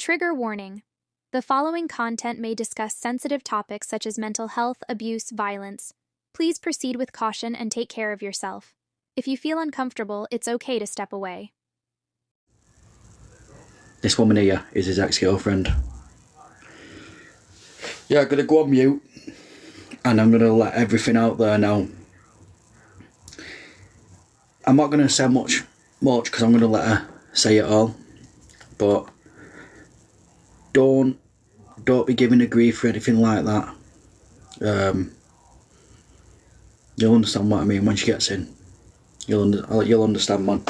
Trigger warning. The following content may discuss sensitive topics such as mental health, abuse, violence. Please proceed with caution and take care of yourself. If you feel uncomfortable, it's okay to step away. This woman here is his ex-girlfriend. Yeah, I'm going to go on mute and I'm going to let everything out there now. I'm not going to say much because I'm going to let her say it all. But don't be giving her grief or anything like that. You'll understand what I mean when she gets in. You'll understand, man.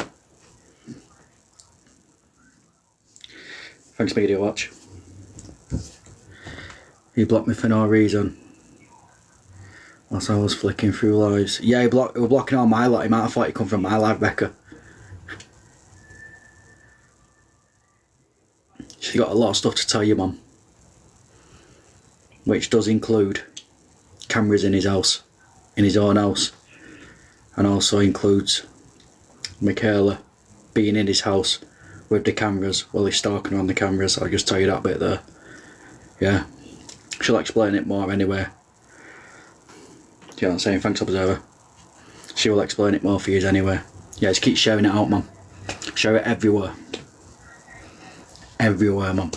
Thanks, Media Watch. He blocked me for no reason. Whilst I was flicking through lives. Yeah, he was blocking all my life. He might have thought he'd come from my life, Becca. She's got a lot of stuff to tell you, Mum. Which does include cameras in his house. In his own house. And also includes Michaela being in his house with the cameras while he's stalking her on the cameras. I'll just tell you that bit there. Yeah. She'll explain it more anyway. Do you know what I'm saying? Thanks, Observer. She will explain it more for you anyway. Yeah, just keep sharing it out, Mum. Share it everywhere. Everywhere, Mum.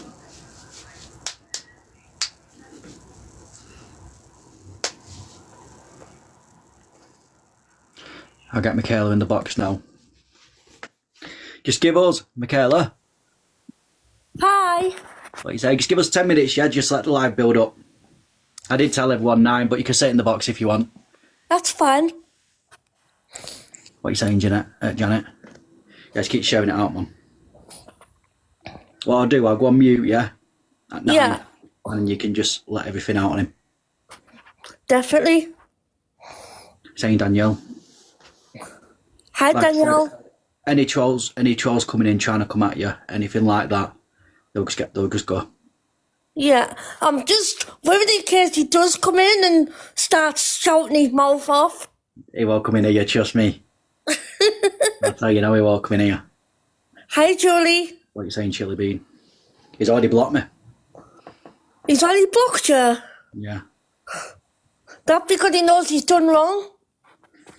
I'll get Michaela in the box now. Just give us, Michaela. Hi. What you say? Just give us 10 minutes, yeah? Just let the live build up. I did tell everyone 9, but you can sit in the box if you want. That's fine. What are you saying, Janet? Yeah, just keep showing it out, Mum. What I'll do, I'll go on mute, yeah? At 9, Yeah. and you can just let everything out on him. Definitely. Saying Danielle. Hi, Like I said, Danielle. any trolls coming in trying to come at you, anything like that, they'll just go. Yeah. I'm just worried in case he does come in and start shouting his mouth off. He won't come in here, trust me. That's how you know he won't come in here. Hi, Julie. What are you saying, Chili Bean? He's already blocked me. He's already blocked you. Yeah. That because he knows he's done wrong.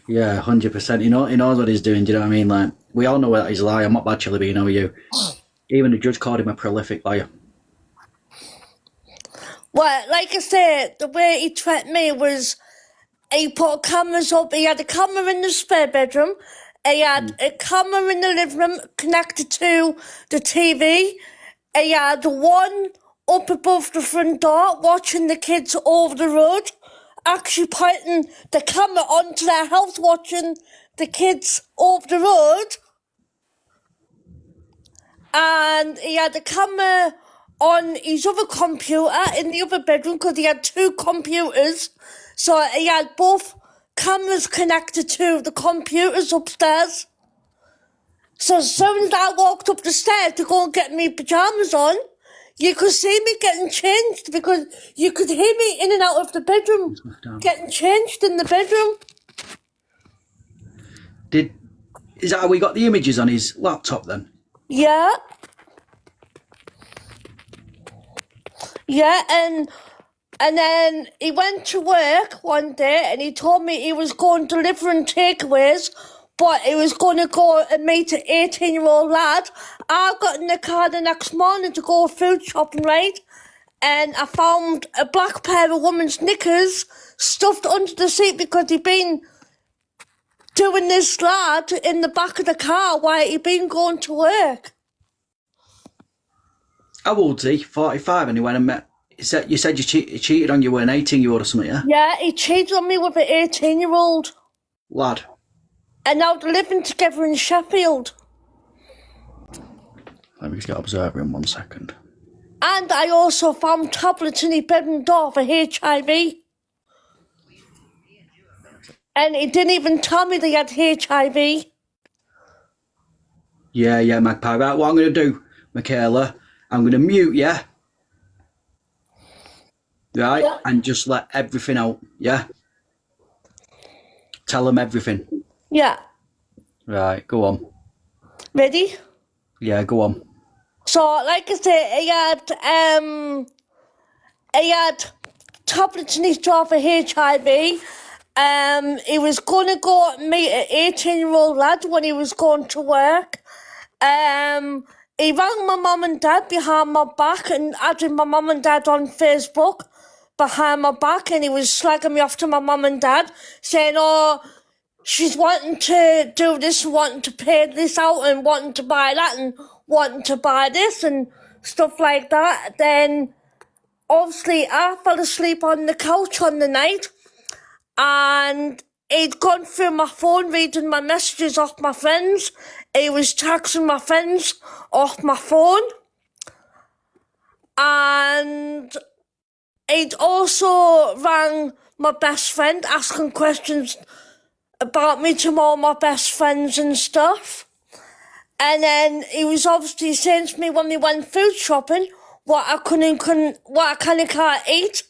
Yeah, 100%. He knows what he's doing, do you know what I mean? Like, we all know that he's a liar. I'm not bad, Chili Bean, how are you? Even the judge called him a prolific liar. Well, like I said, the way he threatened me was he put cameras up. He had a camera in the spare bedroom. He had a camera in the living room connected to the TV. He had one up above the front door watching the kids over the road, actually pointing the camera onto their house watching the kids over the road. And he had a camera on his other computer in the other bedroom because he had 2 computers. So he had both cameras connected to the computers upstairs. So as soon as I walked up the stairs to go and get my pyjamas on, you could see me getting changed because you could hear me in and out of the bedroom getting changed in the bedroom. Is that how we got the images on his laptop then? Yeah. Yeah, and then he went to work one day and he told me he was going delivering takeaways, but he was going to go and meet an 18-year-old lad. I got in the car the next morning to go food shopping, right? And I found a black pair of women's knickers stuffed under the seat because he'd been doing this lad in the back of the car while he'd been going to work. How old's he? 45, and he went and met... You said you cheated on you with an 18-year-old or something, yeah? Yeah, he cheated on me with an 18-year-old. Lad. And now they're living together in Sheffield. Let me just get Observer in 1 second. And I also found tablets in his bedroom door for HIV. And he didn't even tell me they had HIV. Yeah, Magpie. Right, what I'm going to do, Michaela, I'm going to mute you. Right? Yeah. And just let everything out, yeah? Tell them everything. Yeah. Right, go on. Ready? Yeah, go on. So, like I say, he had tablets in his jaw for HIV. He was going to go meet an 18-year-old lad when he was going to work. He rang my mum and dad behind my back and added my mum and dad on Facebook behind my back, and he was slagging me off to my mum and dad, saying, oh, she's wanting to do this, wanting to pay this out, and wanting to buy that, and wanting to buy this, and stuff like that. Then, obviously, I fell asleep on the couch on the night, and he'd gone through my phone reading my messages off my friends. He was texting my friends off my phone. And he'd also rang my best friend asking questions about me to all my best friends and stuff. And then he was obviously saying to me when we went food shopping what I can and can't eat.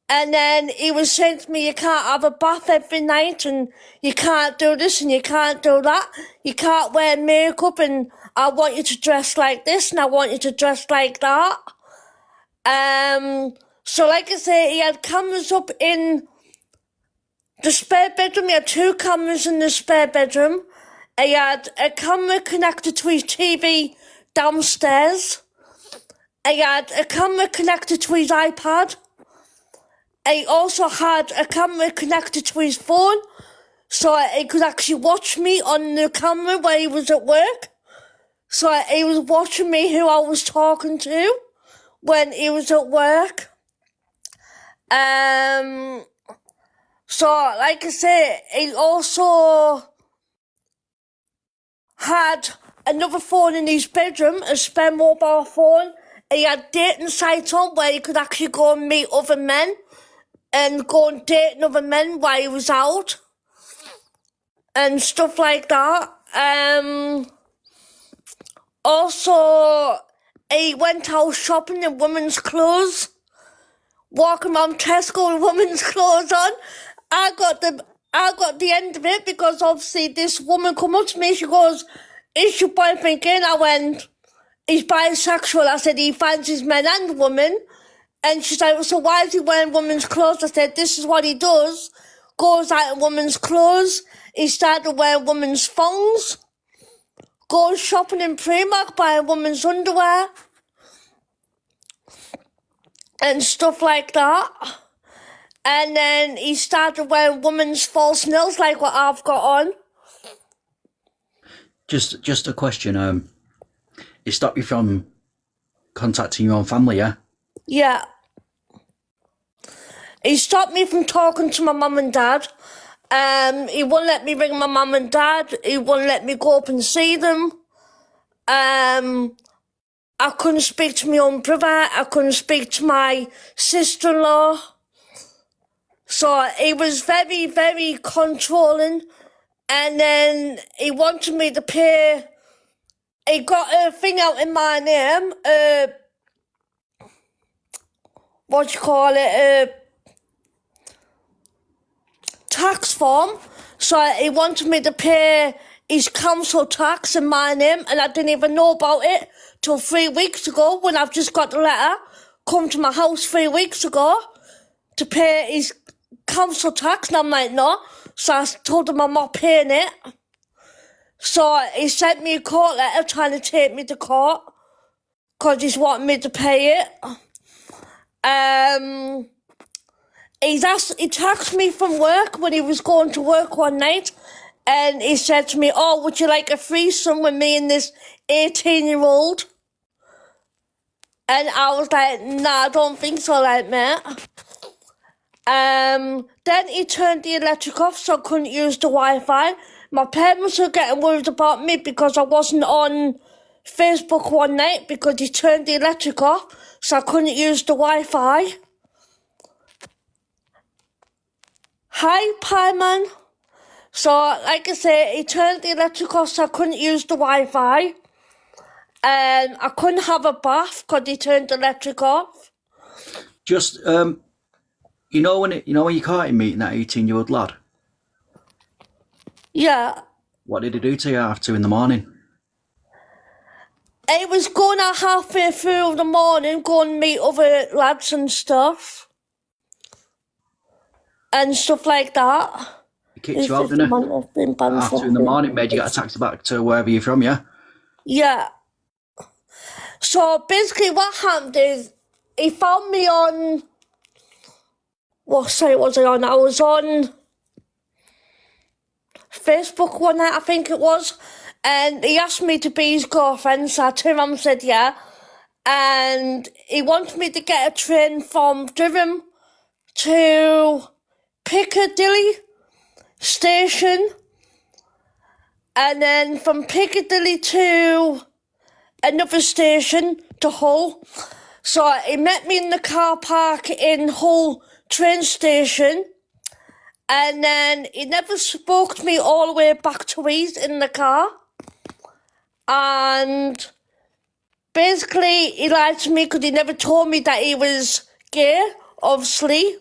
And then he was saying to me, you can't have a bath every night, and you can't do this, and you can't do that. You can't wear makeup, and I want you to dress like this, and I want you to dress like that. So like I say, he had cameras up in the spare bedroom. He had 2 cameras in the spare bedroom. He had a camera connected to his TV downstairs. He had a camera connected to his iPad. He also had a camera connected to his phone, so he could actually watch me on the camera when he was at work. So he was watching me who I was talking to when he was at work. So, like I say, he also had another phone in his bedroom, a spare mobile phone. He had dating sites on where he could actually go and meet other men and go and date other men while he was out and stuff like that. Also, he went out shopping in women's clothes, walking around Tesco with women's clothes on. I got the end of it because obviously this woman come up to me, she goes, is your boyfriend gay? I went, he's bisexual. I said, he fancies men and women. And she's like, so why is he wearing women's clothes? I said, this is what he does. Goes out in women's clothes. He started wearing women's thongs. Goes shopping in Primark, buying women's underwear. And stuff like that. And then he started wearing women's false nails like what I've got on. Just a question. It stopped you from contacting your own family, yeah? Yeah. He stopped me from talking to my mum and dad. He wouldn't let me ring my mum and dad. He wouldn't let me go up and see them. I couldn't speak to my own brother. I couldn't speak to my sister-in-law. So he was very, very controlling. And then he wanted me to pay. He got a thing out in my name. Tax form. So he wanted me to pay his council tax in my name, and I didn't even know about it till 3 weeks ago when I've just got the letter come to my house 3 weeks ago to pay his council tax, and I'm like, no. So I told him I'm not paying it. So he sent me a court letter trying to take me to court because he's wanting me to pay it. He texted me from work when he was going to work one night, and he said to me, oh, would you like a threesome with me and this 18-year-old? And I was like, nah, I don't think so, like, mate. Then he turned the electric off so I couldn't use the Wi-Fi. My parents were getting worried about me because I wasn't on Facebook one night because he turned the electric off so I couldn't use the Wi-Fi. Hi, Pieman. So, like I say, he turned the electric off so I couldn't use the Wi-Fi. I couldn't have a bath because he turned the electric off. Just, you know when you caught him meeting that 18-year-old lad? Yeah. What did he do to you at 2 in the morning? He was going out halfway through the morning, going to meet other lads and stuff. And stuff like that. He kicked you out, didn't he? I've been banned Half 2 in the morning, made you get a taxi back to wherever you're from, yeah? Yeah. So basically what happened is he found me on... What site was I on? I was on Facebook one night, I think it was. And he asked me to be his girlfriend, so I turned around and said yeah. And he wanted me to get a train from Durham to Piccadilly station, and then from Piccadilly to another station to Hull. So he met me in the car park in Hull train station, and then he never spoke to me all the way back to East in the car. And basically he lied to me because he never told me that he was gay, obviously.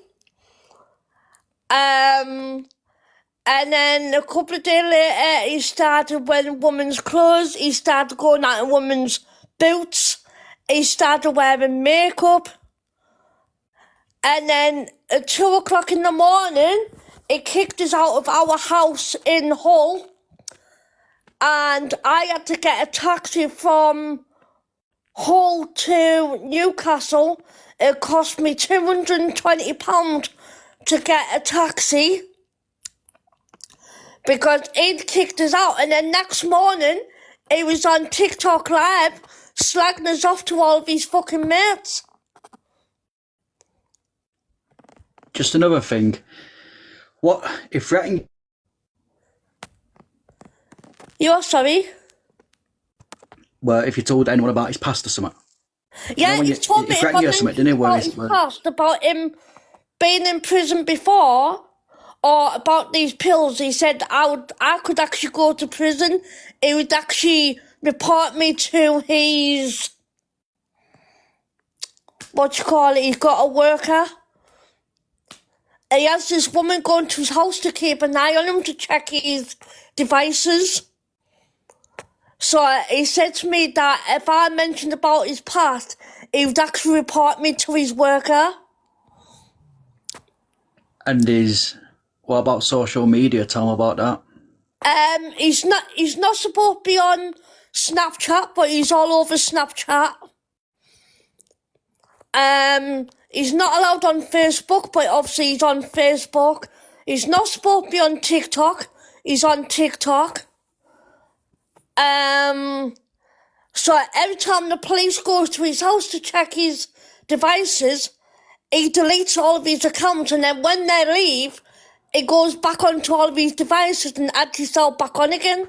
And then a couple of days later, he started wearing women's clothes. He started going out in women's boots. He started wearing makeup. And then at 2 o'clock in the morning, he kicked us out of our house in Hull. And I had to get a taxi from Hull to Newcastle. It cost me £220 to get a taxi, because he'd kicked us out. And then next morning, he was on TikTok Live slagging us off to all of his fucking mates. Just another thing. What if threatening? You're sorry? Well, if you told anyone about his past or something. Yeah, he told me threatened you or something, didn't he? about his past, about him being in prison before, or about these pills. He said I could actually go to prison. He would actually report me to his, he's got a worker. He has this woman going to his house to keep an eye on him, to check his devices. So he said to me that if I mentioned about his past, he would actually report me to his worker. And what about social media? Tell him about that. He's not supposed to be on Snapchat, but he's all over Snapchat. He's not allowed on Facebook, but obviously he's on Facebook. He's not supposed to be on TikTok. He's on TikTok. So every time the police goes to his house to check his devices, he deletes all of his accounts, and then when they leave, he goes back onto all of his devices and adds himself back on again.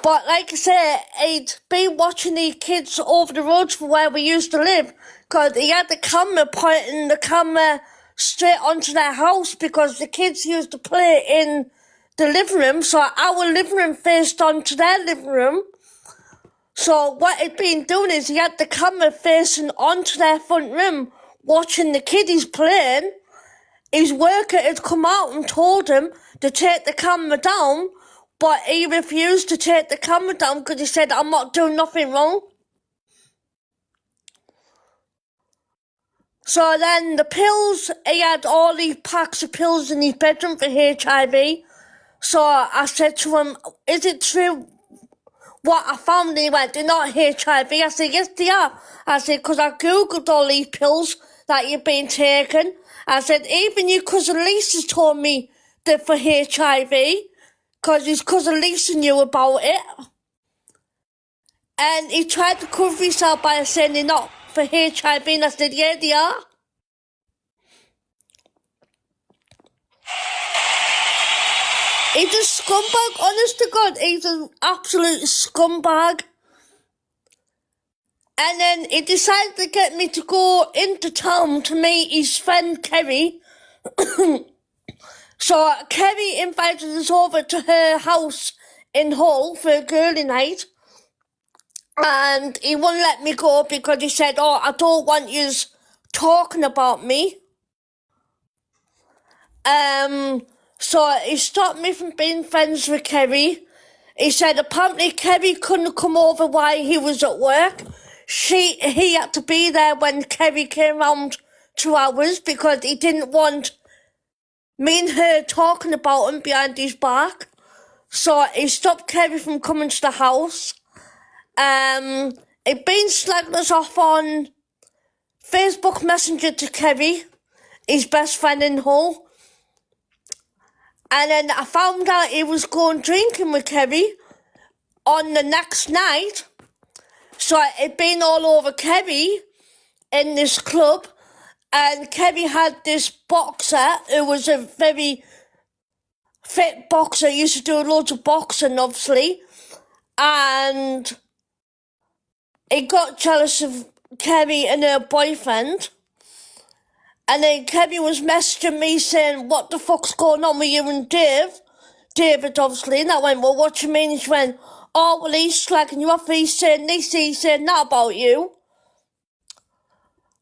But like I say, he'd been watching these kids over the roads from where we used to live, because he had the camera pointing the camera straight onto their house, because the kids used to play in the living room, so our living room faced onto their living room. So what he'd been doing is he had the camera facing onto their front room, watching the kiddies playing. His worker had come out and told him to take the camera down, but he refused to take the camera down because he said, I'm not doing nothing wrong. So then the pills, he had all these packs of pills in his bedroom for HIV. So I said to him, is it true what I found? And he went, they're not HIV. I said, yes, they are. I said, because I googled all these pills that you've been taking. I said, even your cousin Lisa told me they're for HIV, because his cousin Lisa knew about it. And he tried to cover himself by saying they're not for HIV, and I said, yeah, they are. He's a scumbag, honest to God, he's an absolute scumbag. And then he decided to get me to go into town to meet his friend Kerry. So Kerry invited us over to her house in Hull for a girly night. And he wouldn't let me go because he said, oh, I don't want you talking about me. So he stopped me from being friends with Kerry. He said apparently Kerry couldn't come over while he was at work. He had to be there when Kerry came round 2 hours because he didn't want me and her talking about him behind his back. So he stopped Kerry from coming to the house. He'd been slagging us off on Facebook Messenger to Kerry, his best friend in Hull. And then I found out he was going drinking with Kerry on the next night. So it'd been all over Kerry in this club. And Kerry had this boxer who was a very fit boxer, used to do loads of boxing, obviously. And he got jealous of Kerry and her boyfriend. And then Kerry was messaging me saying, what the fuck's going on with you and David, obviously. And I went, well, what do you mean? He went, oh, well, he's slagging you off. He's saying this, he's saying that about you.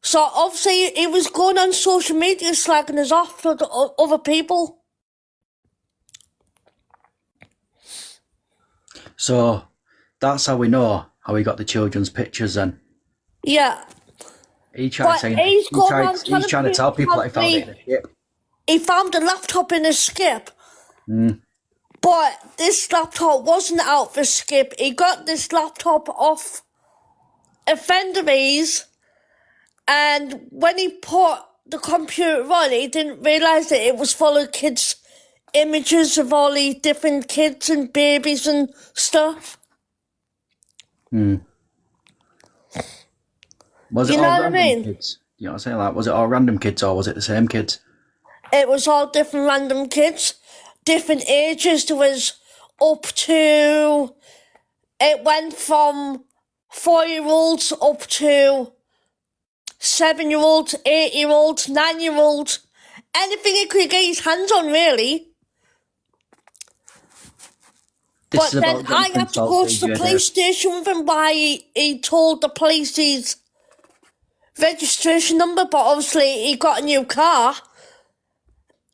So obviously he was going on social media slagging us off for the other people. So that's how we know how he got the children's pictures then. Yeah. He's trying to tell people that he found it in a skip. He found a laptop in a skip. But this laptop wasn't out for skip. He got this laptop off offenderies, and when he put the computer on, he didn't realise that it was full of kids' images of all these different kids and babies and stuff. Was it You all know what I random mean? kids? You know what I'm saying? Like, was it all random kids or was it the same kids? It was all different random kids, different ages. There was up to, it went from 4-year-olds up to 7-year-olds, 8-year-olds, 9-year-olds, anything he could get his hands on, really. But then I had to go to the police station with him while he told the police his registration number, but obviously he got a new car.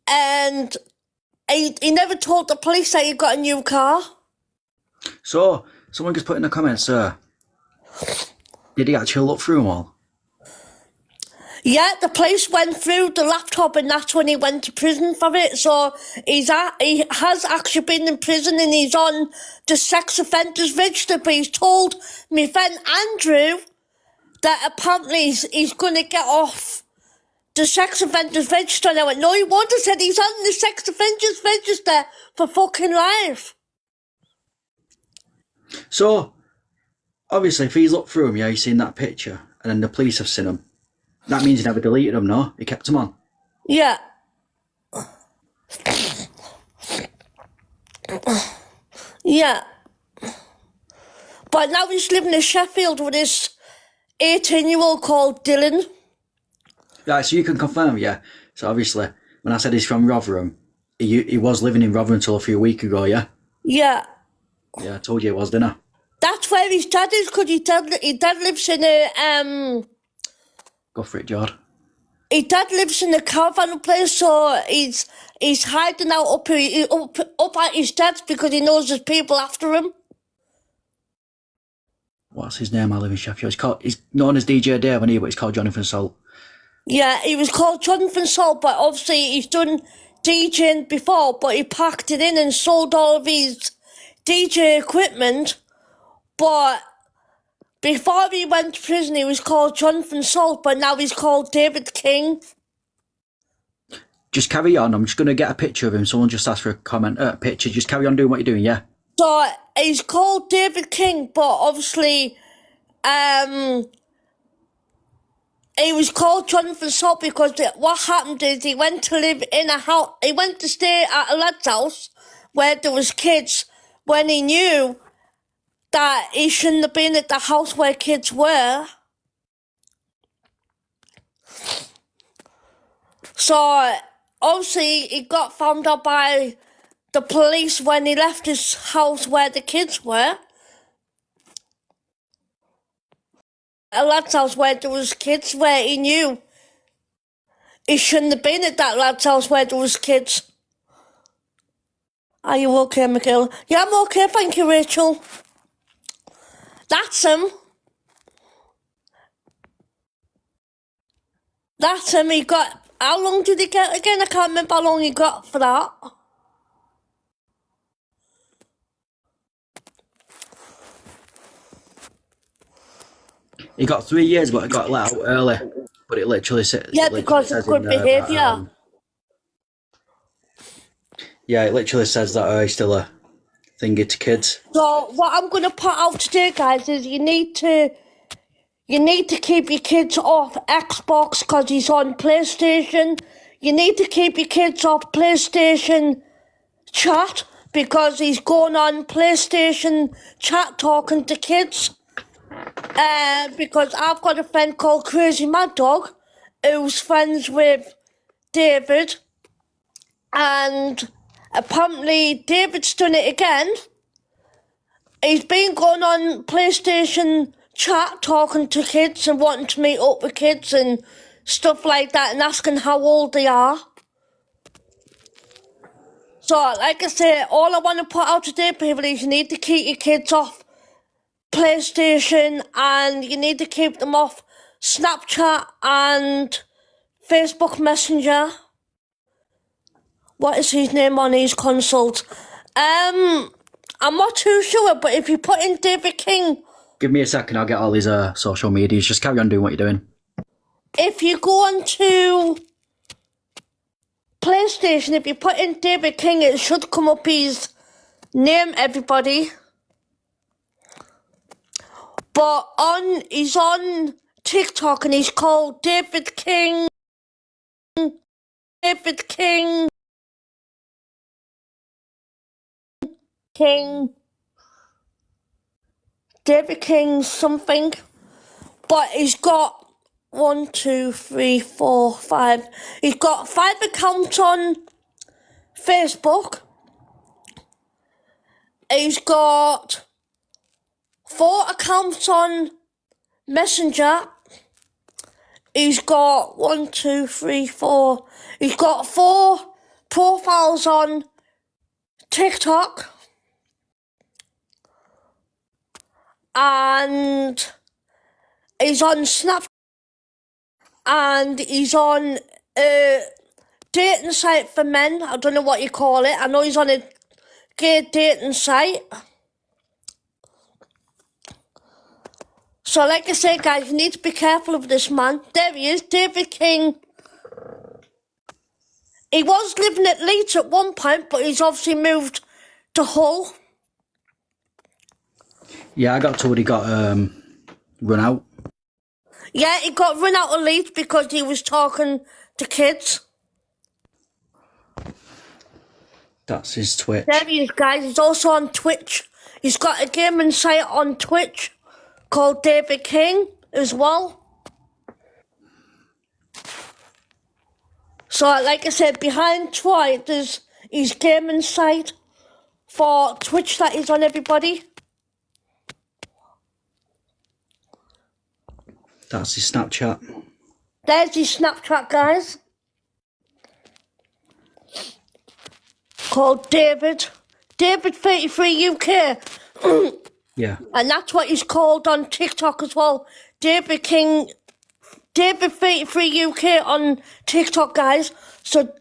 And he never told the police that he got a new car. So, someone just put in the comments, sir, did he actually look through them all? Yeah, the police went through the laptop and that's when he went to prison for it. So he has actually been in prison and he's on the sex offenders register, but he's told my friend Andrew that apparently he's going to get off the sex offenders register. And I went, no, he won't. I said he's on the sex offenders register for fucking life. So, obviously, if he's looked through them, yeah, he's seen that picture, and then the police have seen them, that means he never deleted them, no? He kept them on? Yeah. Yeah. But now he's living in Sheffield with his 18-year-old called Dylan. Right, so you can confirm, yeah? So obviously, when I said he's from Rotherham, he was living in Rotherham until a few weeks ago, yeah? Yeah. Yeah, I told you it was, didn't I? That's where his dad is, because his dad lives in a, Go for it, Jord. his dad lives in a caravan place, so he's hiding out up at his dad's because he knows there's people after him. What's his name? I live in Sheffield. He's known as DJ Dave, but he's called Jonathan Salt. Yeah, he was called Jonathan Salt, but obviously he's done DJing before, but he packed it in and sold all of his DJ equipment. But before he went to prison, he was called Jonathan Salt, but now he's called David King. Just carry on. I'm just going to get a picture of him. Someone just asked for a picture. Just carry on doing what you're doing, yeah? So he's called David King, but obviously he was called Jonathan Salt because what happened is he went to live in a house. He went to stay at a lad's house where there was kids when he knew that he shouldn't have been at the house where kids were. So obviously he got found out by the police when he left his house where the kids were. A lad's house where there was kids, where he knew he shouldn't have been at that lad's house where there was kids. Are you okay, Michaela? Yeah, I'm okay, thank you, Rachel. That's him. That's him. He got... How long did he get again? I can't remember how long he got for that. He got 3 years, but he got let out early. But it literally says... Yeah, because of good behaviour. Yeah, it literally says that he's still a thingy to kids. So what I'm going to put out today, guys, is you need to keep your kids off Xbox because he's on PlayStation. You need to keep your kids off PlayStation chat because he's going on PlayStation chat talking to kids. Because I've got a friend called Crazy Mad Dog who's friends with David, and apparently David's done it again. He's been going on PlayStation chat talking to kids and wanting to meet up with kids and stuff like that and asking how old they are. So, like I say, all I want to put out today, people, is you need to keep your kids off PlayStation and you need to keep them off Snapchat and Facebook Messenger. What is his name on his consoles? I'm not too sure, but if you put in David King... Give me a second, I'll get all his social medias. Just carry on doing what you're doing. If you go on to PlayStation, if you put in David King, it should come up his name, everybody. But he's on TikTok and he's called David King. David King. David King something. But he's got 1, 2, 3, 4, 5. He's got 5 accounts on Facebook. He's got 4 accounts on Messenger. He's got 1, 2, 3, 4. He's got 4 profiles on TikTok. And he's on Snapchat. And he's on a dating site for men. I don't know what you call it. I know he's on a gay dating site. So like I say, guys, you need to be careful of this man. There he is, David King. He was living at Leeds at one point, but he's obviously moved to Hull. Yeah, I got told he got run out. Yeah, he got run out of Leeds because he was talking to kids. That's his Twitch. There he is, guys. He's also on Twitch. He's got a gaming site on Twitch called David King as well. So, like I said, behind Troy, there's his gaming site for Twitch that he's on, everybody. That's his Snapchat. There's his Snapchat, guys. Called David 33 UK. Yeah. And that's what he's called on TikTok as well. David 33 UK on TikTok, guys. So,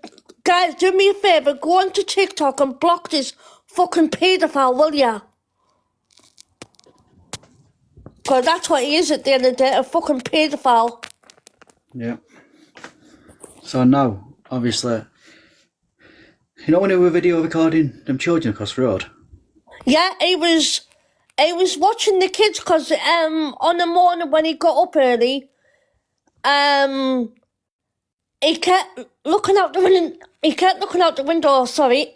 guys, do me a favour, go on to TikTok and block this fucking paedophile, will ya? Because that's what he is at the end of the day, a fucking paedophile. Yeah. So now, obviously, you know when they were video recording them children across the road? Yeah, he was watching the kids because on the morning when he got up early, he kept looking out the window. He kept looking out the window. Sorry,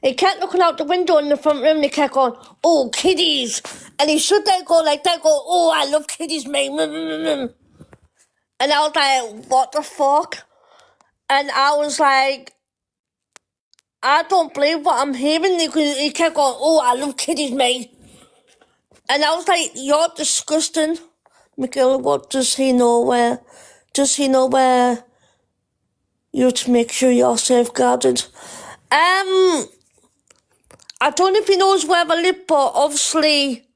he kept looking out the window in the front room. And he kept going, "Oh, kiddies!" And he stood there, go like that, go, "Oh, I love kiddies, mate." And I was like, "What the fuck?" And I was like, I don't believe what I'm hearing. He kept going, "Oh, I love kiddies, mate." And I was like, "You're disgusting." Michaela, what does he know where? Does he know where you to make sure you're safeguarded? I don't know if he knows where I live, but obviously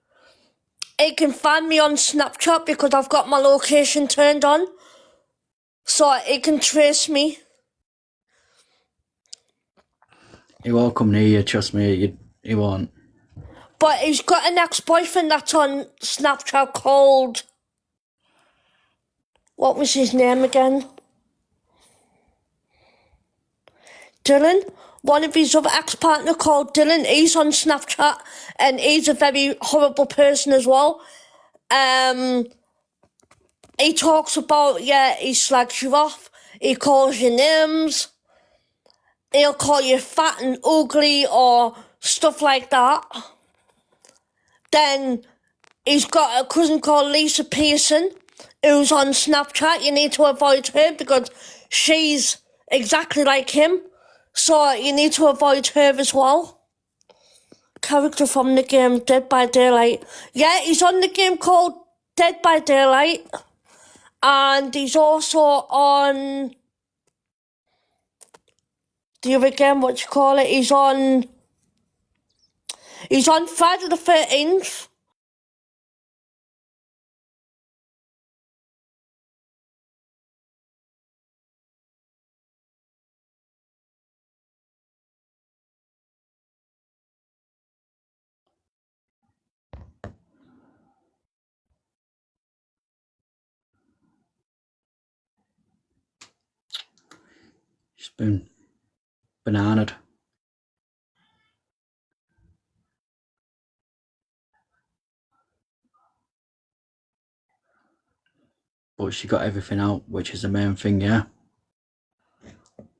he can find me on Snapchat because I've got my location turned on, so he can trace me. He won't come near you, trust me, he won't. But he's got an ex-boyfriend that's on Snapchat called... What was his name again? Dylan. One of his other ex-partner called Dylan. He's on Snapchat and he's a very horrible person as well. He talks about, yeah, he slags you off. He calls you names. He'll call you fat and ugly or stuff like that. Then he's got a cousin called Lisa Pearson who's on Snapchat. You need to avoid her because she's exactly like him. So you need to avoid her as well. Character from the game Dead by Daylight. Yeah, he's on the game called Dead by Daylight. And he's also on the other game, what you call it? He's on Friday the 13th. She's been bananaed. But she got everything out, which is the main thing, yeah?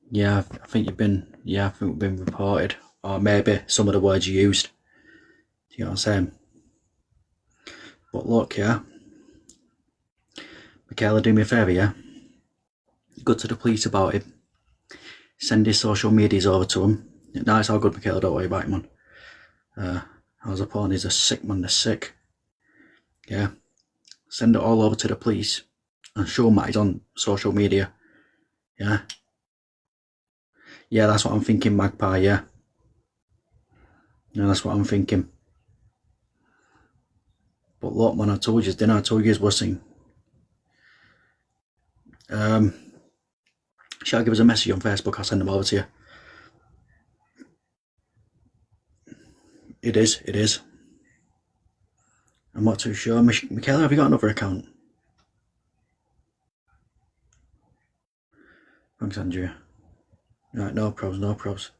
Yeah, I think we've been reported. Or maybe some of the words you used. Do you know what I'm saying? But look, yeah? Michaela, do me a favour, yeah? Go to the police about it. Send his social medias over to him. No, it's all good, Michaela, don't worry about him, man. I was upon, he's a sick man, they're sick. Yeah? Send it all over to the police and show him that he's on social media. Yeah? Yeah, that's what I'm thinking, Magpie, yeah. Yeah, that's what I'm thinking. But look, man, I told you, didn't I? I told you his wussing. Shall I give us a message on Facebook? I'll send them over to you. It is. I'm not too sure. Michaela, have you got another account? Thanks, Andrea. Right, no probs.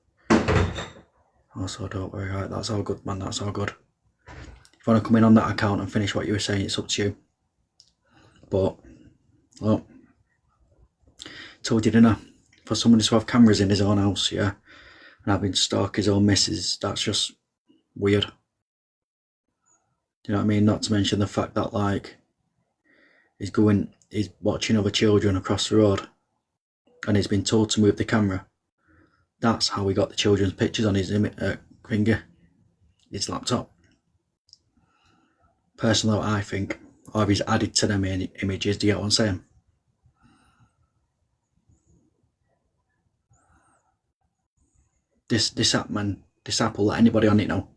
Also, don't worry, right, that's all good, man, that's all good. If you want to come in on that account and finish what you were saying, it's up to you. But, look, told you, didn't I? For someone to have cameras in his own house, yeah, and having stalk his own missus, that's just weird. Do you know what I mean? Not to mention the fact that, like, he's watching other children across the road and he's been told to move the camera. That's how he got the children's pictures on his finger, his laptop. Personally, I think, or he's added to them images, do you get what I'm saying? This app, man, this app will let anybody on it now.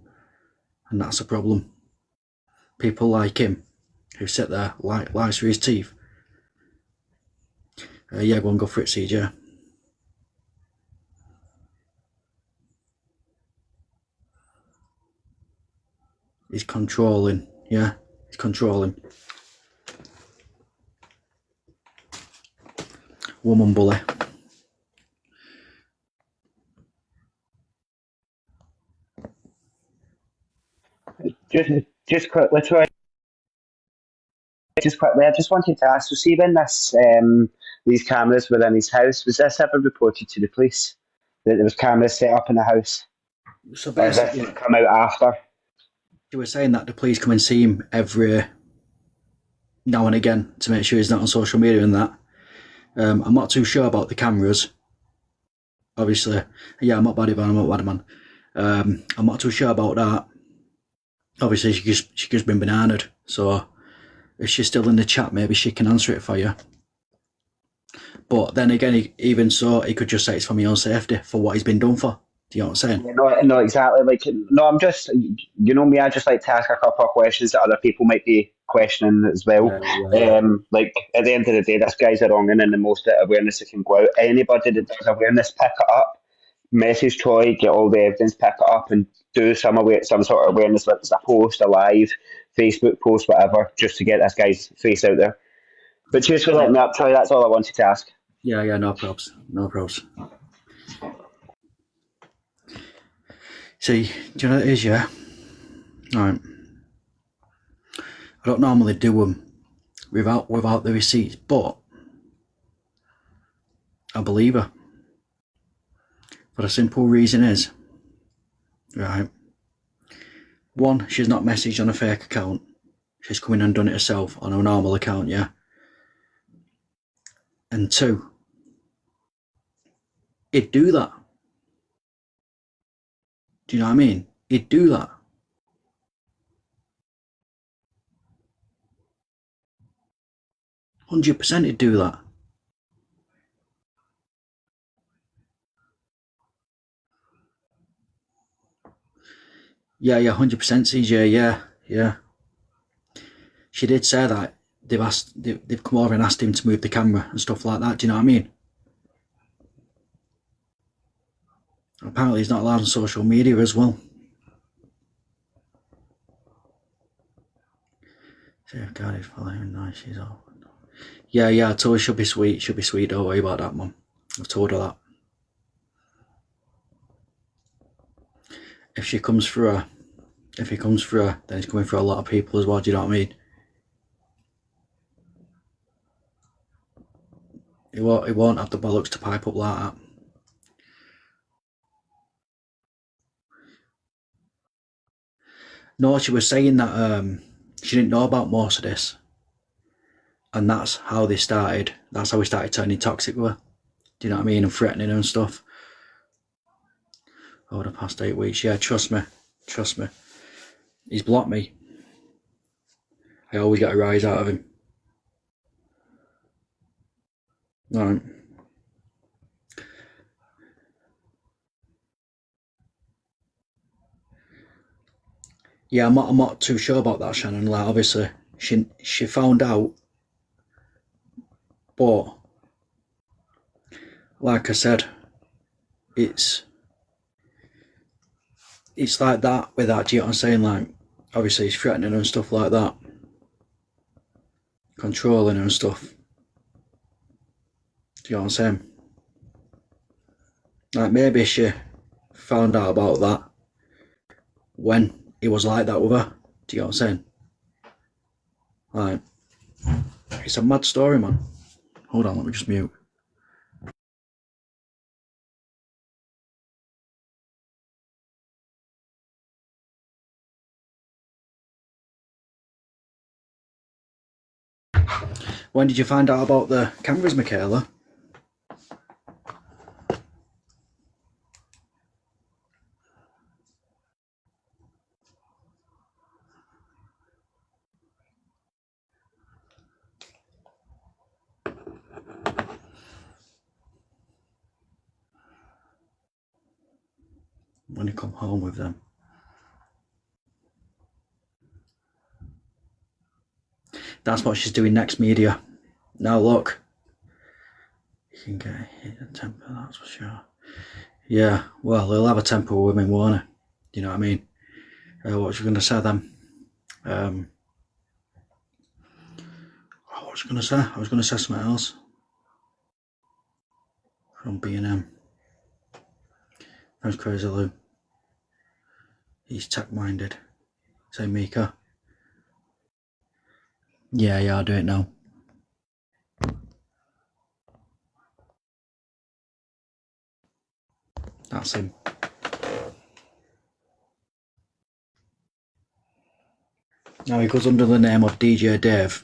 And that's a problem. People like him, who sit there, lies through his teeth. Yeah, go for it, CJ. He's controlling, yeah? He's controlling. Woman bully. Just quickly, Troy. Just quickly, I just wanted to ask, so see when these cameras were in his house, was this ever reported to the police? That there was cameras set up in the house? So Or did basically, this come out after? they were saying that the police come and see him every now and again to make sure he's not on social media and that. I'm not too sure about the cameras. Obviously, yeah, I'm not bad man. I'm not too sure about that. Obviously, she's just been bananaed. So if she's still in the chat, maybe she can answer it for you. But then again, even so, he could just say it's for my own safety, for what he's been done for. Do Do you know what I'm saying? Yeah, no, exactly. Like, no, I'm just, you know me, I just like to ask a couple of questions that other people might be questioning as well. Yeah. Like, at the end of the day, this guy's a wrong and in the most awareness that can go out. Anybody that does awareness, pick it up, message Troy, get all the evidence, pick it up, and do some sort of awareness, whether it's a post, a live, Facebook post, whatever, just to get this guy's face out there. But cheers for letting me up, Troy. That's all I wanted to ask. Yeah, no probs. No probs. See, do you know what it is, yeah? Alright. I don't normally do them without the receipts, but I believe her. For the simple reason is, right, one, she's not messaged on a fake account. She's come in and done it herself on her normal account, yeah? And two, it'd do that. Do you know what I mean? It'd do that. %, it'd do that. Yeah, 100% CJ, yeah. She did say that they've come over and asked him to move the camera and stuff like that, do you know what I mean? Apparently he's not allowed on social media as well. God, he's following nice, she's all. Yeah, I told her she'll be sweet, don't worry about that, Mum. I've told her that. If he comes through her, then he's coming for a lot of people as well, do you know what I mean? He won't have the bollocks to pipe up like that. No, she was saying that she didn't know about most of this. And that's how they started. That's how we started turning toxic with her. Do you know what I mean? And threatening her and stuff. Over the past 8 weeks. Yeah, trust me. He's blocked me. I always get a rise out of him. Alright. Yeah, I'm not too sure about that, Shannon. Like, obviously, she found out, but like I said, it's like that with that. Do you know what I'm saying? Like, obviously, he's threatening her and stuff like that, controlling her and stuff. Do you know what I'm saying? Like, maybe she found out about that when he was like that with her. Do you know what I'm saying? Like, it's a mad story, man. Hold on, let me just mute. When did you find out about the cameras, Michaela? When you come home with them. That's what she's doing next, media. Now look. You can get a hit and temper, that's for sure. Yeah, well, he'll have a temper with women, won't he? You know what I mean? What was you going to say then? What was I going to say? I was going to say something else. From B&M. Thanks, Crazy Lou. He's tech-minded. Say Mika. Yeah, I'll do it now. That's him. Now he goes under the name of DJ Dave,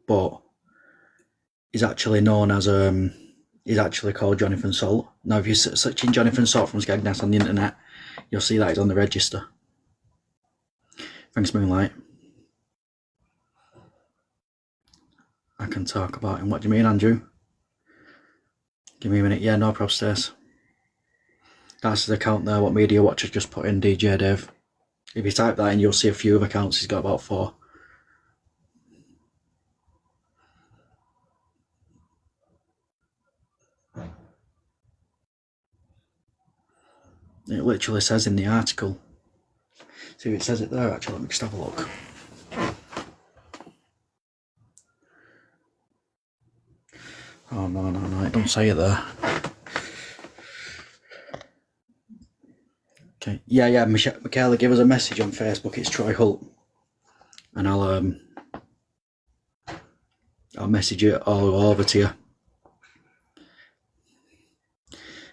but he's actually known as he's actually called Jonathan Salt. Now if you search in Jonathan Salt from Skegness on the internet, you'll see that he's on the register. Thanks, Moonlight. I can talk about him. What do you mean, Andrew? Give me a minute. Yeah, no problem, Stace. That's the account there, what Media Watch has just put in, DJ Dave. If you type that in, you'll see a few of accounts. He's got about 4. It literally says in the article. See if it says it there, actually. Let me just have a look. Oh, no, it don't say it there. Okay, yeah, Michaela, give us a message on Facebook. It's Troy Holt. And I'll message it all over to you.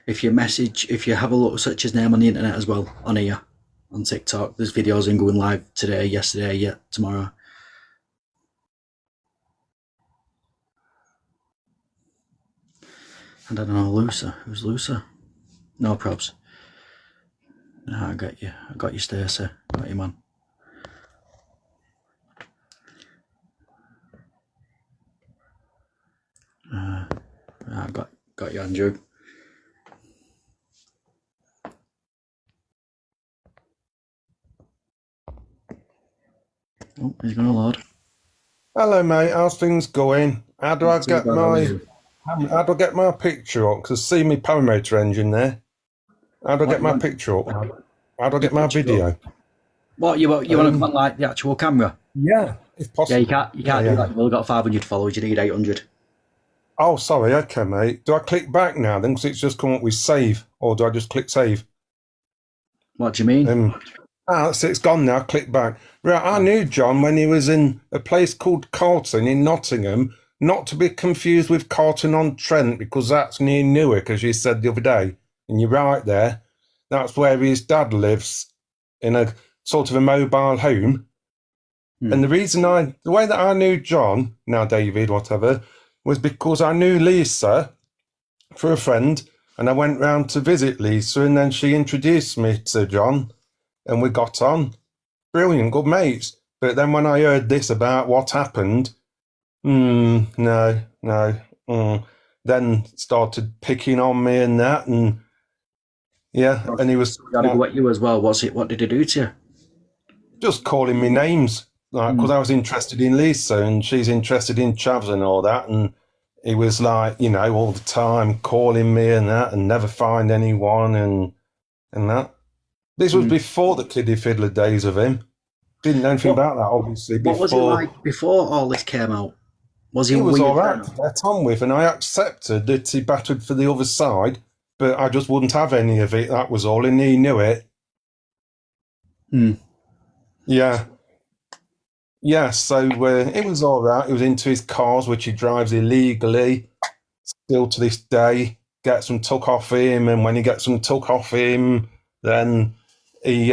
If you have a look, search his name on the internet as well, on here, on TikTok. There's videos in going live today, yesterday, tomorrow. And I don't know, Lucer. Who's Lucer? No probs. No, I got you. I got you, Stacey. Got you, man. I got you, Andrew. Oh, he's gonna load. Hello, mate. How's things going? How do I get my picture up? Because see me parameter engine there. How do I get my picture up? How do I get my video? What you want to come on like the actual camera? Yeah, if possible. Yeah, you can't do that. You've only got 500 followers. You need 800. Oh, sorry. Okay, mate. Do I click back now then? Because it's just come up with save, or do I just click save? What do you mean? That's it. It's gone now. Click back. Right, I knew John when he was in a place called Carlton in Nottingham, not to be confused with Carlton-on-Trent, because that's near Newark, as you said the other day. And you're right there. That's where his dad lives, in a sort of a mobile home. And the way that I knew John, now David, whatever, was because I knew Lisa for a friend, and I went round to visit Lisa, and then she introduced me to John, and we got on. Brilliant, good mates. But then when I heard this about what happened, then started picking on me and that, and yeah, and he was What you as well. What did he do to you? Just calling me names, like, because I was interested in Lisa and she's interested in Chavs and all that, and he was like, all the time calling me and that, and never find anyone and that. This was before the Kiddie Fiddler days of him. Didn't know anything about that, obviously. What was it like before all this came out? He was all right to get on with, and I accepted that he battered for the other side, but I just wouldn't have any of it, that was all, and he knew it. Yeah. Yeah, so it was all right. He was into his cars, which he drives illegally, still to this day. Gets them took off him, and when he gets them took off him, then he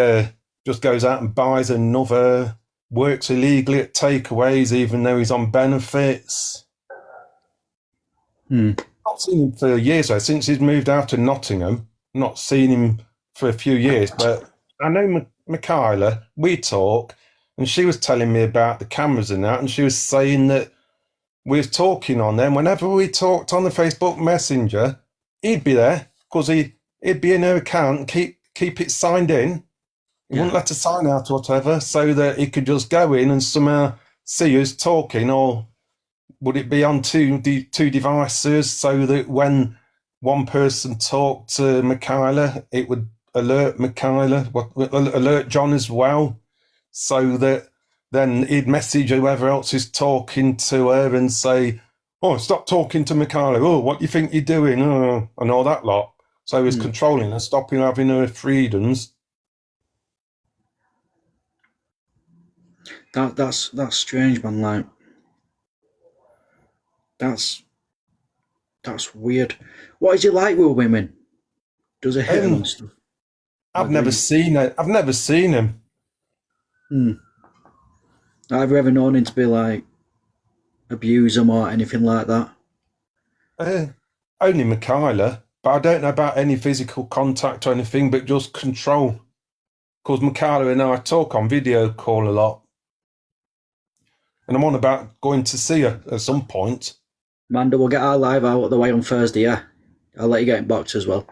just goes out and buys another, works illegally at takeaways, even though he's on benefits. Not seen him for years, though, since he's moved out to Nottingham. Not seen him for a few years, but I know Michaela, we talk, and she was telling me about the cameras and that, and she was saying that we was talking on them. Whenever we talked on the Facebook Messenger, he'd be there, because he'd be in her account and keep it signed in. He wouldn't let her sign out or whatever, so that he could just go in and somehow see us talking, or would it be on two devices, so that when one person talked to Michaela, it would alert alert John as well, so that then he'd message whoever else is talking to her and say, "Oh, stop talking to Michaela. Oh, what do you think you're doing?" Oh, and all that lot. So he was controlling her, stopping having her freedoms. That's strange, man. Like, that's weird. What is he like with women? Does he hit them and stuff? I've never seen it. I've never seen him. Have you ever known him to be like abuse them or anything like that? Only Michaela, but I don't know about any physical contact or anything, but just control. Because Michaela and I talk on video call a lot. And I'm on about going to see her at some point. Amanda, we'll get our live out of the way on Thursday, yeah? I'll let you get in box as well.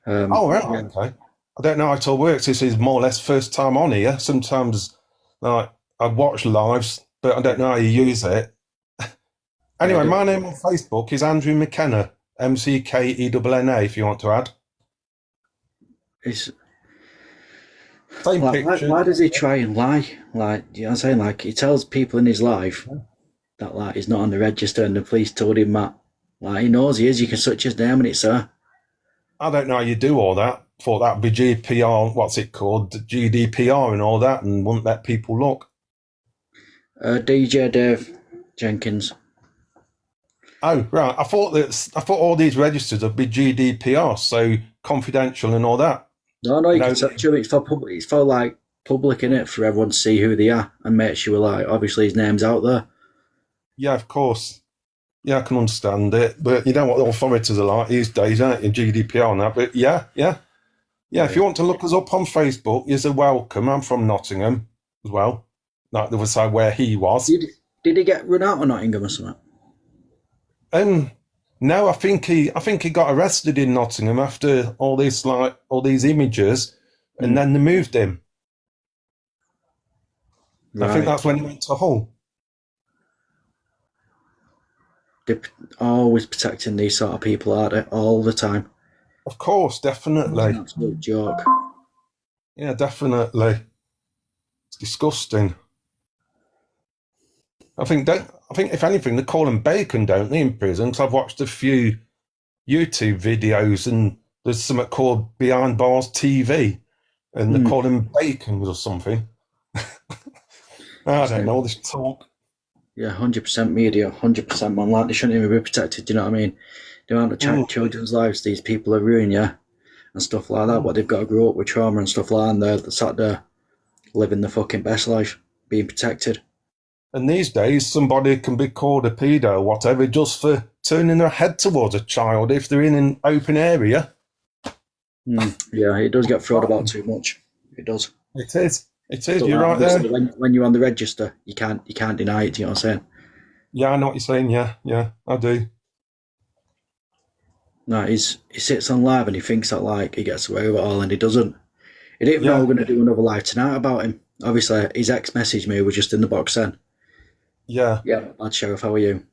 Oh, right, okay. I don't know how it all works. This is more or less first time on here. Sometimes, like, I watch lives, but I don't know how you use it. Anyway, my name on Facebook is Andrew McKenna, McKenna, if you want to add. It's Same like, picture. why does he try and lie? Like, you know what I'm saying? Like, he tells people in his life that, like, he's not on the register and the police told him that. Like, he knows he is. You can search his name and it's there. I don't know how you do all that. Thought that'd be GPR, what's it called? GDPR and all that, and wouldn't let people look. DJ Dave Jenkins. Oh, right. I thought all these registers would be GDPR, so confidential and all that. No, you can search him. It's for public. It's for, like, public, innit? For everyone to see who they are and make sure, like, obviously his name's out there. Yeah, of course. Yeah, I can understand it, but you know what the authorities are like these days, aren't you? GDPR and that. But yeah. If you want to look us up on Facebook, you're welcome. I'm from Nottingham as well. Like the other side where he was. Did he get run out of Nottingham or something? No, I think he got arrested in Nottingham after all these images, and then they moved him. Right. I think that's when he went to Hull. They're always protecting these sort of people, aren't they? All the time. Of course, definitely. It's an absolute joke. Yeah, definitely. It's disgusting. I think if anything, they call him bacon, don't they, in prison? Because I've watched a few YouTube videos, and there's something called Behind Bars TV, and they call him bacon or something. I don't know, this talk. Yeah, 100% media, 100% man. Like, they shouldn't even be protected, do you know what I mean? The amount of children's lives these people are ruining, yeah, and stuff like that. But they've got to grow up with trauma and stuff like that, and they're sat there living the fucking best life, being protected. And these days, somebody can be called a pedo or whatever just for turning their head towards a child if they're in an open area. Yeah, it does get thrown about too much. It does. It is. So you're right there. When you're on the register, you can't deny it. Do you know what I'm saying? Yeah, I know what you're saying. Yeah, I do. No, he sits on live and he thinks that, like, he gets away with it all, and he doesn't. He didn't even know we're going to do another live tonight about him. Obviously, his ex messaged me. We're just in the box then. Yeah. Bad, Sheriff. How are you?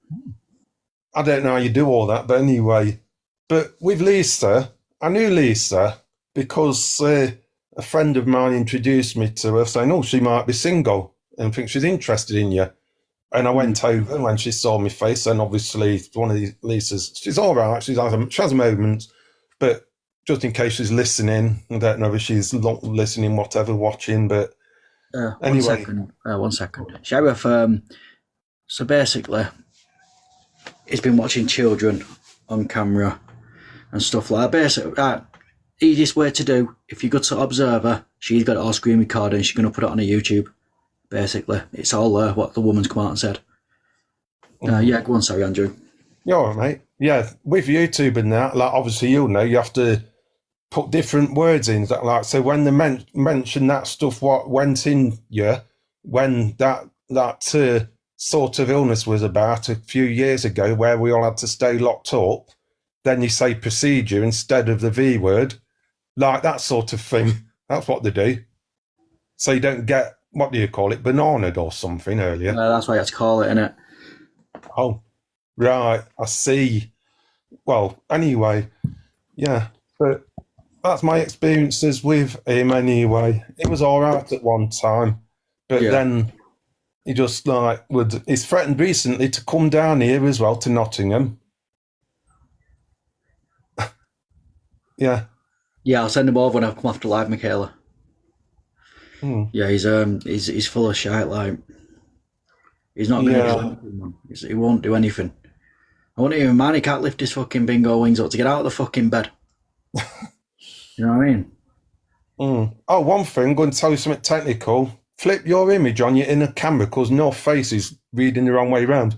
I don't know how you do all that, but anyway. But with Lisa, I knew Lisa because a friend of mine introduced me to her, saying, "Oh, she might be single and think she's interested in you." And I went over, and when she saw my face, and obviously one of these Lisa's, she's all right. She has moments, but just in case she's listening, I don't know if she's listening, whatever, watching, but anyway. One second. Sheriff, so basically, he's been watching children on camera and stuff like that. Basically, easiest way to do, if you go to Observer, she's got it all screen recorded and she's going to put it on her YouTube. Basically, it's all there, what the woman's come out and said. Yeah, go on, sorry, Andrew. You're all right, mate. Yeah, with YouTube and that, like, obviously, you'll know, you have to put different words in. Like, so when they mention that stuff, what went in you, when that sort of illness was about a few years ago, where we all had to stay locked up, then you say procedure instead of the V word, like that sort of thing. That's what they do. So you don't get, what do you call it, bananaed or something earlier? That's what you have to call it, innit? Oh, right, I see. Well, anyway, yeah, but that's my experiences with him anyway. It was all right at one time, but then he just he's threatened recently to come down here as well to Nottingham. Yeah, I'll send him over when I come off the live, Michaela. Yeah, he's full of shit. Like, he's not going to do anything, man. He won't do anything. I won't even mind. He can't lift his fucking bingo wings up to get out of the fucking bed. You know what I mean? Oh, one thing, I'm going to tell you something technical. Flip your image on your inner camera because North Face is reading the wrong way around.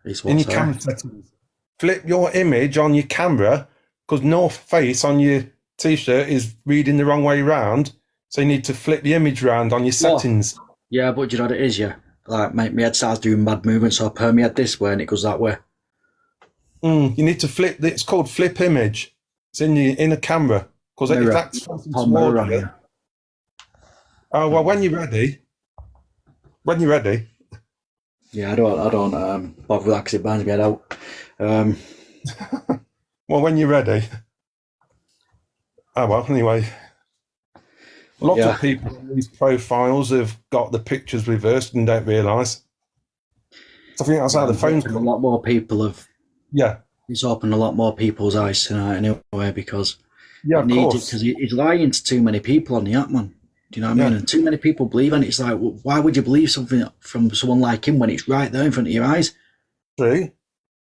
In your camera settings. Flip your image on your camera because North Face on your T-shirt is reading the wrong way around. So you need to flip the image round on your settings. Yeah, but you know what it is, Like, my head starts doing mad movements, so I turn my head this way and it goes that way. You need to flip, it's called flip image. It's in a camera. Because if that's something towards you. Oh, well, when you're ready. Yeah, I don't bother with that because it burns me head out. Well, when you're ready. Oh, well, anyway. A lot of people in these profiles have got the pictures reversed and don't realise. So I think that's how the phone's a lot more people have. Yeah. It's opened a lot more people's eyes tonight anyway because of course. Because he's lying to too many people on the app, man. Do you know what I mean? And too many people believe, and it's like, well, why would you believe something from someone like him when it's right there in front of your eyes? True.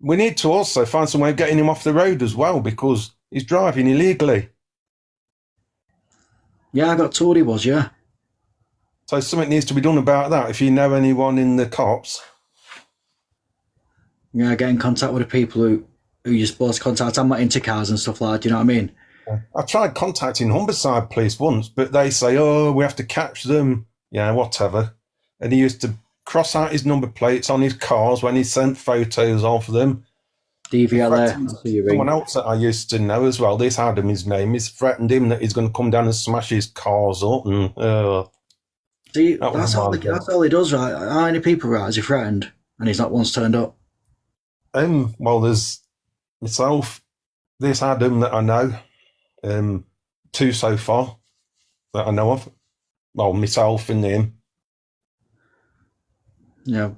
We need to also find some way of getting him off the road as well because he's driving illegally. Yeah, I got told he was, yeah. So something needs to be done about that. If you know anyone in the cops. Yeah, get in contact with the people who you're supposed to contact. I'm not into cars and stuff like that, do you know what I mean? I tried contacting Humberside Police once, but they say, oh, we have to catch them. Yeah, whatever. And he used to cross out his number plates on his cars when he sent photos of them. DVLA. Someone else that I used to know as well, this Adam, his name, he's threatened him that he's going to come down and smash his cars up. And see, that's all he does, right? How many people, right, has he threatened and he's not once turned up? Well, there's myself, this Adam that I know, 2 so far that I know of. Well, myself and him. Yeah.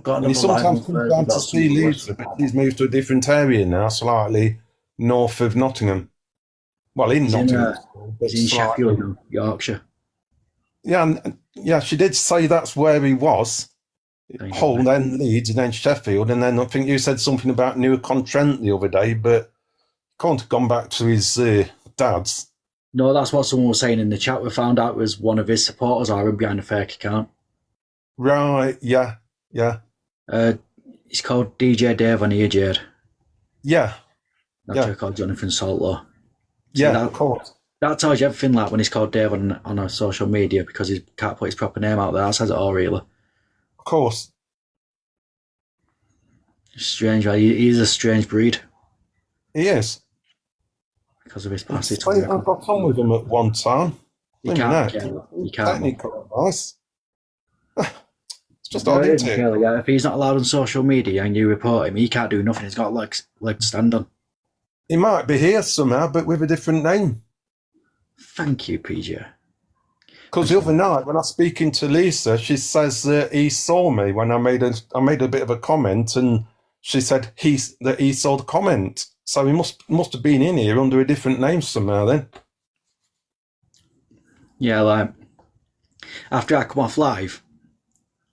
And he sometimes comes down to see Lisa, but he's moved to a different area now, slightly north of Nottingham. Well, in Nottingham. He's in Sheffield, Yorkshire. Yeah, she did say that's where he was. Hull, then Leeds, and then Sheffield, and then I think you said something about Newark-on-Trent the other day, but he can't have gone back to his dad's. No, that's what someone was saying in the chat. We found out it was one of his supporters or him behind a fake account. Right, yeah. He's called DJ Dave on Ear Jade. Yeah. That's called Jonathan Saltlaw. Of course. That tells you everything, like when he's called Dave on a social media because he can't put his proper name out there. That says it all, really. Of course. Strange, right? He's a strange breed. He is. Because of his past. I got on with him at one time. You can't. Nice. It's just odd, isn't it? Yeah, if he's not allowed on social media and you report him, he can't do nothing. He's got legs to stand on. He might be here somehow, but with a different name. Thank you, PJ. Because the other night, when I was speaking to Lisa, she says that he saw me when I made a bit of a comment, and she said that he saw the comment. So he must have been in here under a different name somehow then. Yeah, like after I come off live,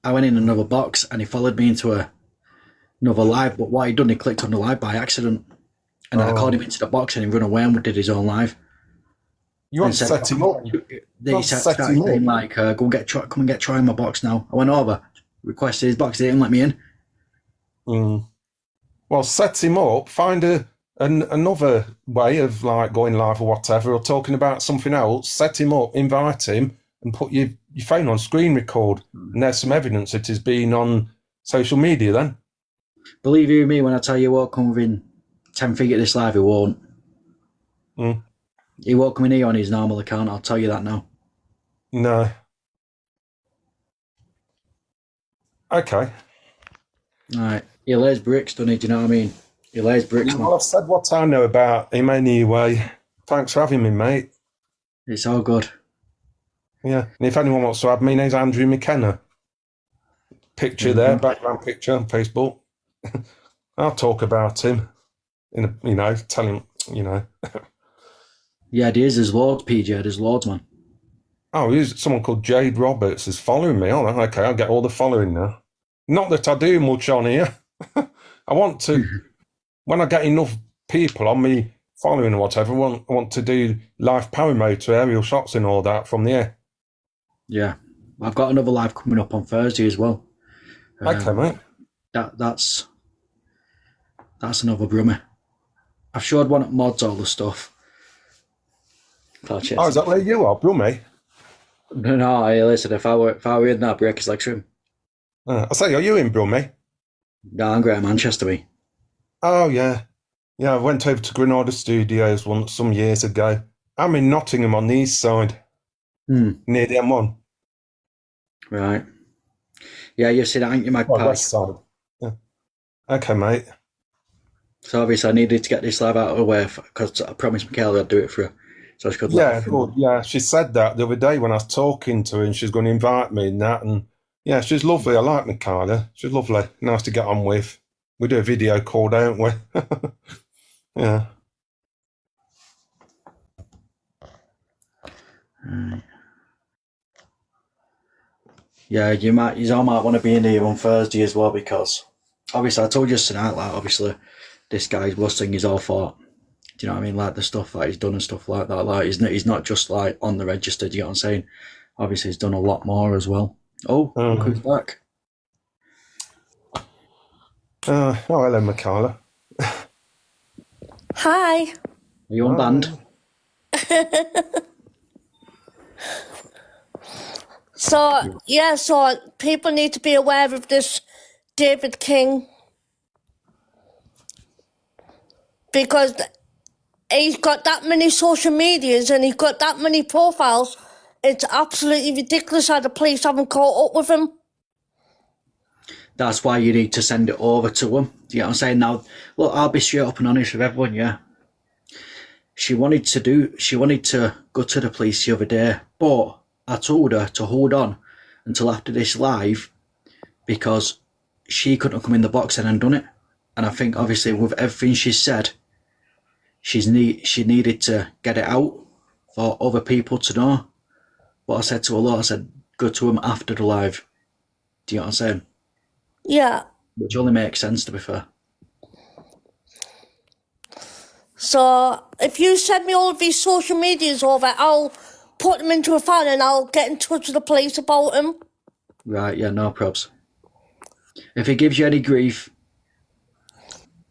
I went in another box and he followed me into another live, but what he done, he clicked on the live by accident. And I called him into the box and he ran away and did his own live. You want to set him up? He started saying, like, come and get Troy in my box now. I went over, requested his box, he didn't let me in. Well, set him up, find another way of like going live or whatever, or talking about something else, set him up, invite him, and put your phone on screen record. And there's some evidence that he's been on social media then. Believe you me when I tell you what, come within 10 feet of this live, he won't. He won't come in here on his normal account, I'll tell you that now. No. Okay. Alright. He lays bricks, doesn't he? Do you know what I mean? He lays bricks. Well, I've said what I know about him anyway. Thanks for having me, mate. It's all good. Yeah. And if anyone wants to have me, name's Andrew McKenna. Picture there, background picture on Facebook. I'll talk about him. Tell him, Yeah, there's loads, PJ. There's loads, man. Oh, here's someone called Jade Roberts is following me. Oh, okay, I'll get all the following now. Not that I do much on here. I want to, when I get enough people on me following or whatever, I want to do live power mode to aerial shots and all that from the air. Yeah. I've got another live coming up on Thursday as well. Okay, mate. That's another brummer. I've showed one at Mods all the stuff. Oh, is that where you are, Brummy? No, listen, if I were in that, break his legs for him. I say, are you in Brummy? No, I'm Greater Manchester, me. Oh, yeah. Yeah, I went over to Granada Studios once, some years ago. I'm in Nottingham on the east side, near the M1. Right. Yeah, you've seen it, ain't you, Magpie? West side. Yeah. Okay, mate. So obviously I needed to get this live out of the way because I promised Michaela I'd do it for her. So she could let Yeah, her good. Yeah, she said that the other day when I was talking to her, and she's going to invite me and that. And yeah, she's lovely. I like Michaela. She's lovely. Nice to get on with. We do a video call, don't we? Yeah. Right. Yeah, you all might want to be in here on Thursday as well because obviously I told you tonight, like obviously this guy's worst thing is all fault. Do you know what I mean? Like the stuff that he's done and stuff like that. Like he's not just like on the register. Do you know what I'm saying? Obviously he's done a lot more as well. Oh, look who's back. Oh, hello, Michaela. Hi. Are you on band? So people need to be aware of this David King because he's got that many social medias and he's got that many profiles. It's absolutely ridiculous how the police haven't caught up with him. That's why you need to send it over to him. Do you know what I'm saying? Now, look, I'll be straight up and honest with everyone, yeah. She wanted to go to the police the other day, but I told her to hold on until after this live because she couldn't have come in the box and done it. And I think obviously with everything she said, she needed to get it out for other people to know. But I said to her, look, I said, go to him after the live. Do you know what I'm saying? Yeah. Which only makes sense, to be fair. So if you send me all of these social medias over, I'll put them into a file and I'll get in touch with the police about them. Right, yeah, no probs. If he gives you any grief,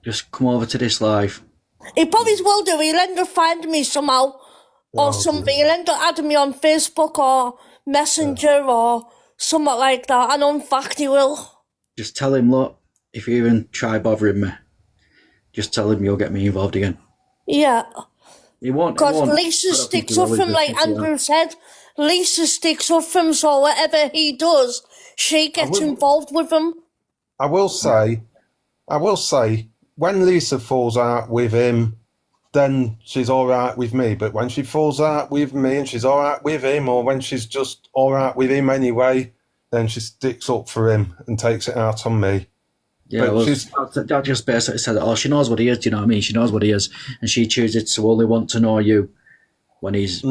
just come over to this live. He probably will do. He'll end up finding me somehow or something. He'll end up adding me on Facebook or Messenger or something like that. I know in fact he will. Just tell him, look, if you even try bothering me, just tell him you'll get me involved again. Yeah. He won't. Because Lisa sticks up for him, like Andrew said. Lisa sticks up for him, so whatever he does, she gets involved with him. I will say, when Lisa falls out with him, then she's all right with me. But when she falls out with me and she's all right with him, or when she's just all right with him anyway, then she sticks up for him and takes it out on me. Yeah, well, that just basically said it all. She knows what he is, do you know what I mean? She knows what he is, and she chooses to only want to know you when he's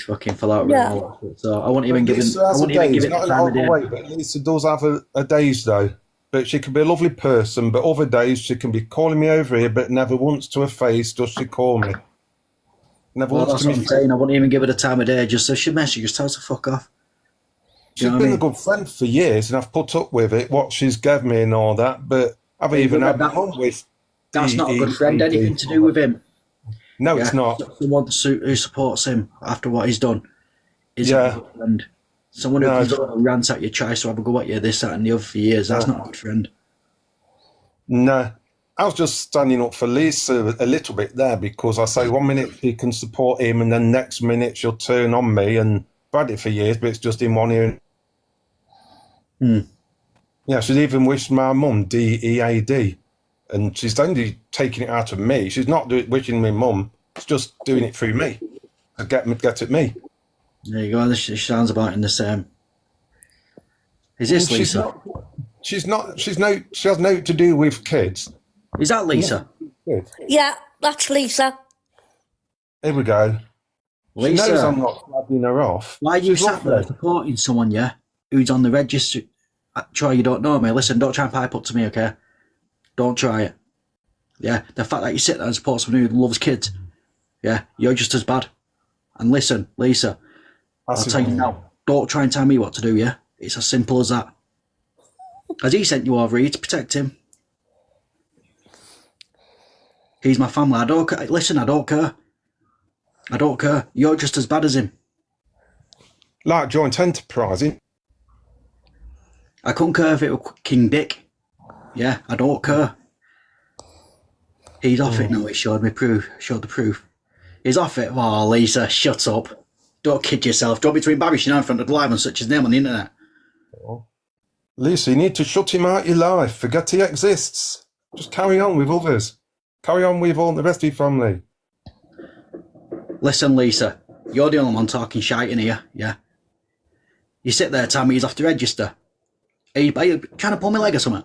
fucking fell out with all that. So I won't even give him. I won't even give it the time of day. But Lisa does have a days though. But she can be a lovely person. But other days she can be calling me over here, but never once to her face does she call me. Never once that's to what me. I'm saying. I won't even give her the time of day. Just if she messes, just tell her to fuck off. She's been a good friend for years, and I've put up with it, what she's given me and all that. But I've even had that with. That's not a good friend. Anything to do with him? No, it's not. Someone who supports him after what he's done is a good friend. Someone who comes up and rants at you, tries to have a go at you, this, that, and the other for years. That's not a good friend. No. I was just standing up for Lisa a little bit there because I say 1 minute she can support him, and then next minute she'll turn on me. And I've had it for years, but it's just in one ear. Yeah, she's even wished my mum DEAD, and she's only taking it out of me. She's not wishing my mum; she's just doing it through me to get at me. There you go. She sounds about in the same. Is this Lisa? She has no to do with kids. Is that Lisa? Yeah, that's Lisa. Here we go. Lisa, she knows I'm not slagging her off. Why are you sat there supporting someone, yeah, who's on the register? Troy, you don't know me. Listen, don't try and pipe up to me, okay? Don't try it. Yeah, the fact that you sit there and support someone who loves kids, yeah, you're just as bad. And listen, Lisa, I'll tell you now, don't try and tell me what to do, yeah? It's as simple as that. Has he sent you over here to protect him? He's my family. I don't care. Listen, I don't care. I don't care. You're just as bad as him. Like joint enterprising. I couldn't care if it were King Dick. Yeah, I don't care. He's off it now. He showed the proof. He's off it. Oh, Lisa, shut up. Don't kid yourself. Don't be too embarrassing in front of the live and such his name on the internet. Lisa, you need to shut him out of your life. Forget he exists. Just carry on with others. Carry on with all the rest of your family. Listen, Lisa, you're the only one talking shite in here, yeah? You sit there telling me he's off the register. Are you trying to pull my leg or something?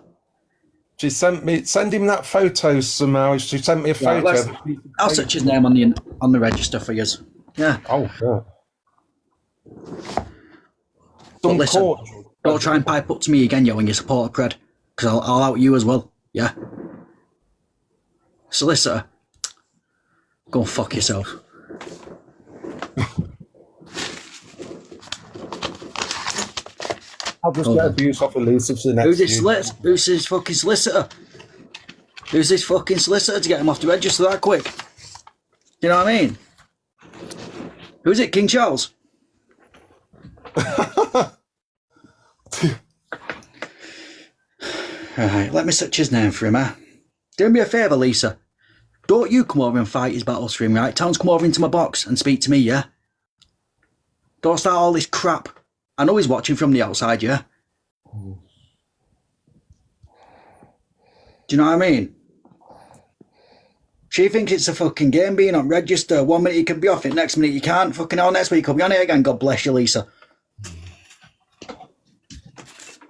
She send him that photo somehow. She sent me a photo. I'll search his name on the register for you. Yeah. Oh, yeah. But listen, don't try and pipe up to me again, when you support a pred, because I'll out you as well, yeah? Solicitor, go and fuck yourself. I'll just get abuse off of Lisa for the next Who's this fucking solicitor? Who's this fucking solicitor to get him off the register that quick? You know what I mean? Who's it, King Charles? Alright, let me search his name for him, eh? Do me a favour, Lisa. Don't you come over and fight his battles for him, right? Tell him to come over into my box and speak to me, yeah? Don't start all this crap. I know he's watching from the outside, yeah? Do you know what I mean? She thinks it's a fucking game being on register. 1 minute you can be off it, next minute you can't. Fucking hell, next week you'll be on it again. God bless you, Lisa.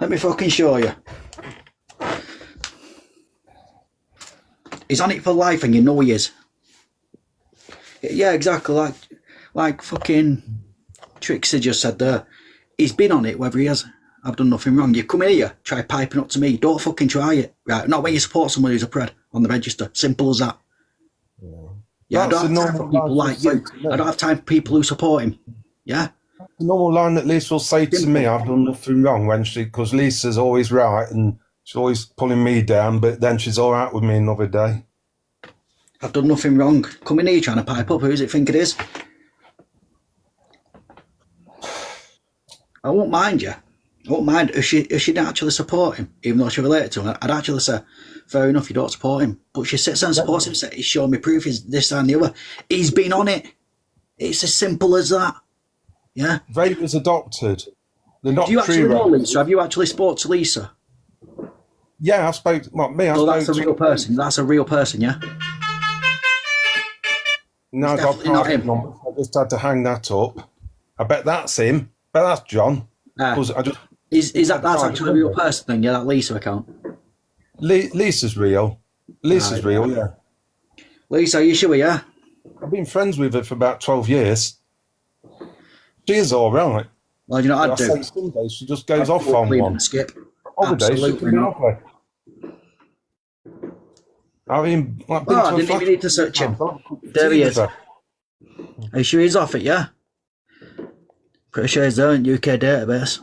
Let me fucking show you. He's on it for life and you know he is. Yeah, exactly. Like fucking Trixie just said there. He's been on it, whether he has. I've done nothing wrong. You come in here, try piping up to me. Don't fucking try it. Right? Not when you support someone who's a pred on the register. Simple as that. Yeah, I don't have time for people like you. I don't have time for people who support him. Yeah? The normal line that Lisa will say to me, I've done nothing wrong, because Lisa's always right and she's always pulling me down, but then she's all right with me another day. I've done nothing wrong. Come in here trying to pipe up. Who does it think it is? I won't mind you. I won't mind if she didn't actually support him, even though she related to him. I'd actually say, fair enough, you don't support him. But she sits there and supports him, says, he's showing me proof, he's this, that, and the other. He's been on it. It's as simple as that. Yeah? Ray was adopted. They're not Do you true. actually know Lisa? Have you actually spoke to Lisa? Yeah, I've spoke. That's a real person. That's a real person, yeah? No, I got not him. I just had to hang that up. I bet that's him. But that's John. That's actually a real person thing, yeah, that Lisa account? Lisa's real. Lisa's real, yeah. Lisa, are you sure, yeah? I've been friends with her for about 12 years. She is all right. Well, you know what I'd do? Some days she just goes off on one. Skip. Other days she Absolutely can not. have her. I mean, like, I didn't even need to search him. There he is. Are you sure he's off it, yeah? Pretty sure he's there in UK database.